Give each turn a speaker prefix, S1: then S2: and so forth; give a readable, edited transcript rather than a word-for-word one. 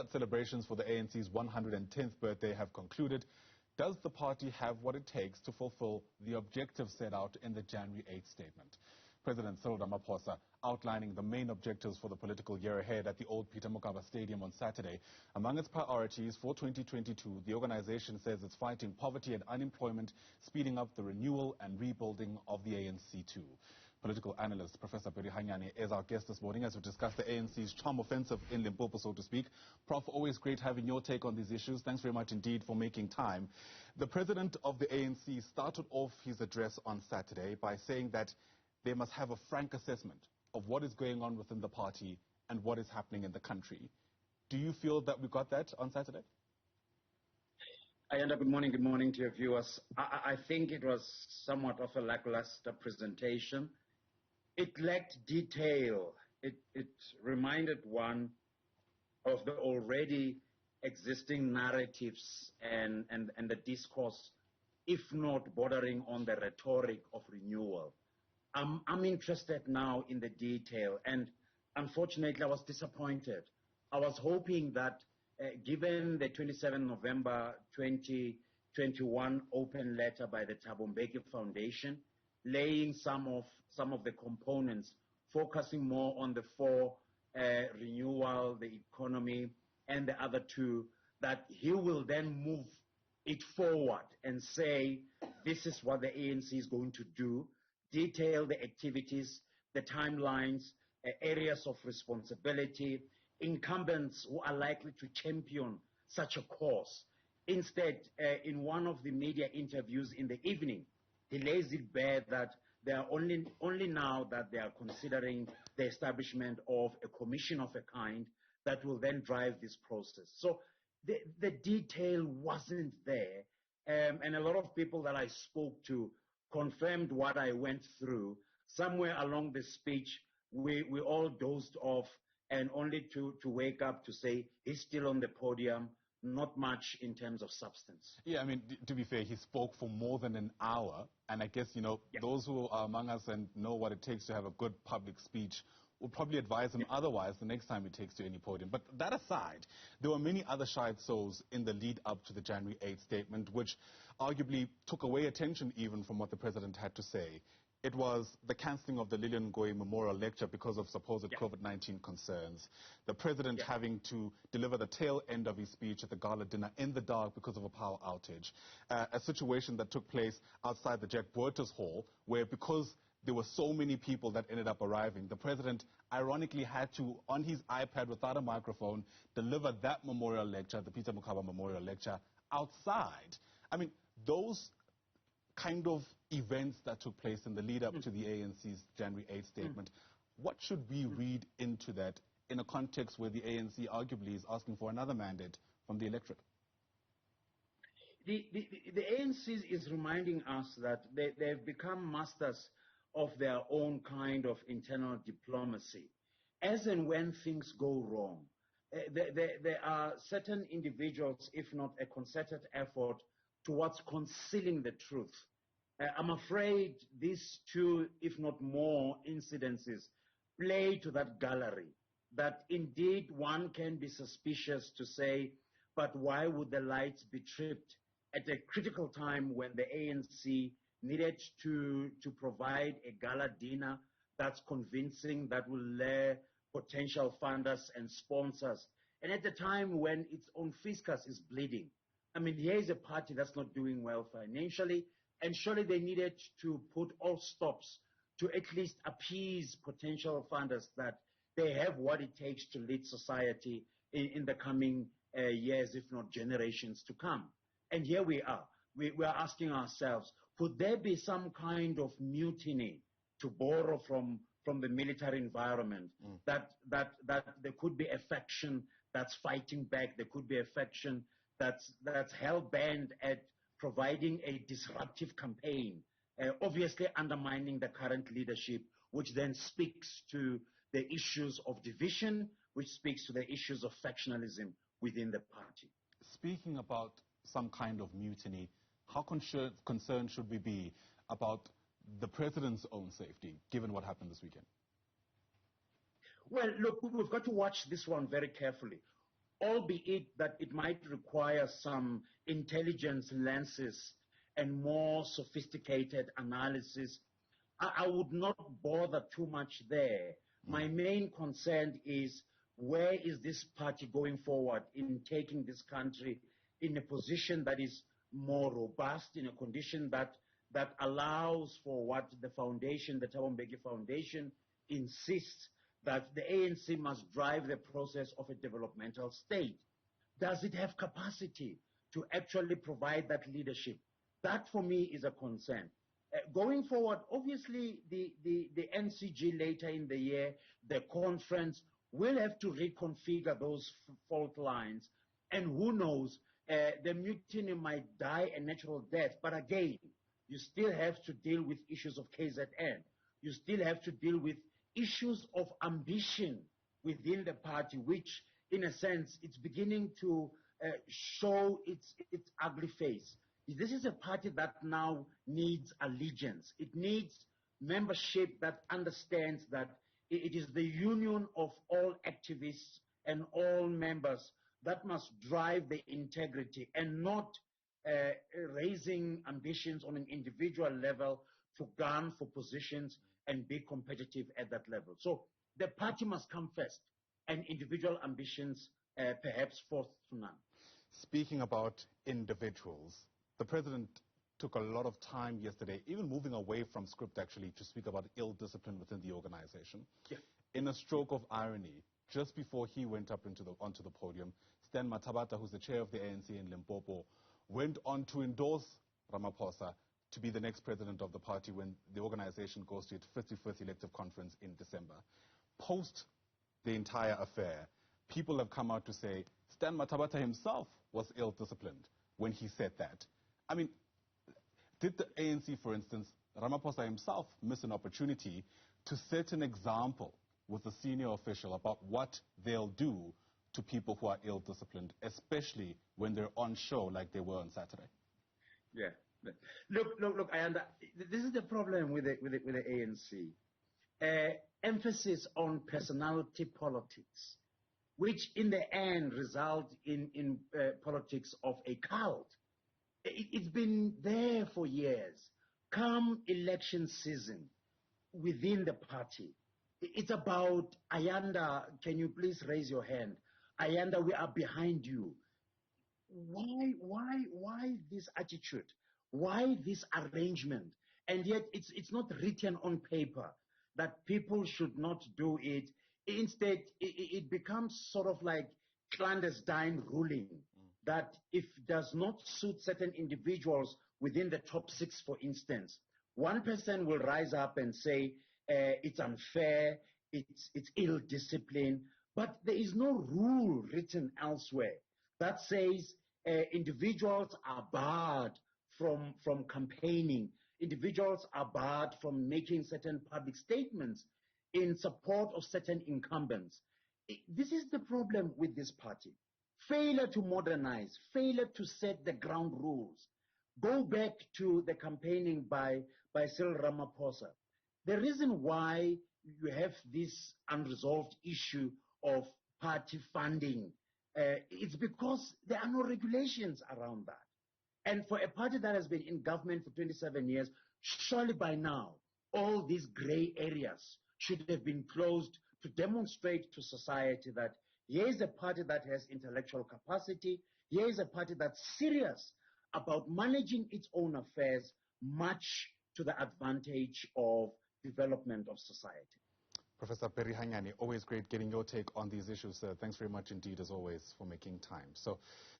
S1: that celebrations for the ANC's 110th birthday have concluded, does the party have what it takes to fulfill the objectives set out in the January 8th statement? President Cyril Ramaphosa outlining the main objectives for the political year ahead at the old Peter Mokaba Stadium on Saturday. Among its priorities for 2022, the organization says it's fighting poverty and unemployment, speeding up the renewal and rebuilding of the ANC too. Political analyst Professor Barry Hanyane is our guest this morning as we discuss the ANC's charm offensive in Limpopo, so to speak. Prof, always great having your take on these issues. Thanks very much indeed for making time. The president of the ANC started off his address on Saturday by saying that they must have a frank assessment of what is going on within the party and what is happening in the country. Do you feel that we got that on Saturday?
S2: Ayanda, good morning to your viewers. I think it was somewhat of a lackluster presentation. It lacked detail. It reminded one of the already existing narratives and the discourse, if not bordering on the rhetoric of renewal. I'm interested now in the detail, and unfortunately I was disappointed. I was hoping that given the 27 November 2021 open letter by the Thabo Mbeki Foundation, laying some of the components, focusing more on the four, renewal, the economy, and the other two, that he will then move it forward and say, this is what the ANC is going to do, detail the activities, the timelines, areas of responsibility, incumbents who are likely to champion such a cause. Instead, in one of the media interviews in the evening, he lays it bare that they are only now that they are considering the establishment of a commission of a kind that will then drive this process. So the detail wasn't there, and a lot of people that I spoke to confirmed what I went through. Somewhere along the speech, we all dozed off, and only to wake up to say he's still on the podium, not much in terms of substance.
S1: Yeah, I mean, to be fair, he spoke for more than an hour, and I guess, those who are among us and know what it takes to have a good public speech will probably advise him otherwise the next time he takes to any podium. But that aside, there were many other shied souls in the lead up to the January 8th statement, which arguably took away attention even from what the president had to say. It was the cancelling of the Lillian Ngoyi Memorial Lecture because of supposed COVID-19 concerns. The president having to deliver the tail end of his speech at the gala dinner in the dark because of a power outage. A situation that took place outside the Jack Boters Hall, where because there were so many people that ended up arriving, the president ironically had to, on his iPad without a microphone, deliver that memorial lecture, the Peter Mokaba Memorial Lecture, outside. I mean, those kind of events that took place in the lead up to the ANC's January 8th statement, what should we read into that in a context where the ANC arguably is asking for another mandate from the electorate?
S2: The ANC is reminding us that they've become masters of their own kind of internal diplomacy. As and when things go wrong, there are certain individuals, if not a concerted effort, towards concealing the truth. I'm afraid these two, if not more, incidences play to that gallery, that indeed one can be suspicious to say, but why would the lights be tripped at a critical time when the ANC needed to provide a gala dinner that's convincing, that will lure potential funders and sponsors, and at the time when its own fiscus is bleeding. I mean, here is a party that's not doing well financially, and surely they needed to put all stops to at least appease potential funders that they have what it takes to lead society in the coming years, if not generations to come. And here we are. We are asking ourselves, could there be some kind of mutiny, to borrow from the military environment, that there could be a faction that's fighting back, there could be a faction that's hell-bent at providing a disruptive campaign, obviously undermining the current leadership, which then speaks to the issues of division, which speaks to the issues of factionalism within the party.
S1: Speaking about some kind of mutiny, how concerned should we be about the president's own safety, given what happened this weekend?
S2: Well, look, we've got to watch this one very carefully. albeit that it might require some intelligence lenses and more sophisticated analysis. I would not bother too much there. My main concern is, where is this party going forward in taking this country in a position that is more robust, in a condition that allows for what the foundation, the Thabo Mbeki Foundation, insists, that the ANC must drive the process of a developmental state. Does it have capacity to actually provide that leadership? That, for me, is a concern. Going forward, obviously, the NCG later in the year, the conference, will have to reconfigure those fault lines. And who knows, the mutiny might die a natural death. But again, you still have to deal with issues of KZN. You still have to deal with issues of ambition within the party, which, in a sense, it's beginning to show its ugly face. This is a party that now needs allegiance. It needs membership that understands that it is the union of all activists and all members that must drive the integrity, and not raising ambitions on an individual level to gun for positions and be competitive at that level. So the party must come first, and individual ambitions perhaps fourth to none.
S1: Speaking about individuals, the president took a lot of time yesterday, even moving away from script actually, to speak about ill discipline within the organization.
S2: Yeah.
S1: In a stroke of irony, just before he went up onto the podium, Stan Mathabata, who's the chair of the ANC in Limpopo, went on to endorse Ramaphosa to be the next president of the party when the organization goes to its 51st elective conference in December. Post the entire affair, people have come out to say Stan Mathabata himself was ill-disciplined when he said that. I mean, did the ANC, for instance, Ramaphosa himself, miss an opportunity to set an example with a senior official about what they'll do to people who are ill-disciplined, especially when they're on show like they were on Saturday?
S2: Yeah. Look, this is the problem with the ANC. Emphasis on personality politics, which in the end result in politics of a cult. It's been there for years. Come election season, within the party, it's about, Ayanda, can you please raise your hand? Ayanda, we are behind you. Why this attitude? Why this arrangement? And yet it's not written on paper that people should not do it. Instead, it becomes sort of like clandestine ruling, that if does not suit certain individuals within the top 6, for instance, one person will rise up and say it's unfair, it's ill-discipline, but there is no rule written elsewhere that says individuals are barred from campaigning, individuals are barred from making certain public statements in support of certain incumbents. This is the problem with this party. Failure to modernize, failure to set the ground rules. Go back to the campaigning by Cyril Ramaphosa. The reason why you have this unresolved issue of party funding, it's because there are no regulations around that. And for a party that has been in government for 27 years, surely by now, all these gray areas should have been closed to demonstrate to society that here is a party that has intellectual capacity. Here is a party that's serious about managing its own affairs, much to the advantage of development of society.
S1: Professor Barry Hanyane, always great getting your take on these issues, sir. Thanks very much indeed, as always, for making time. So.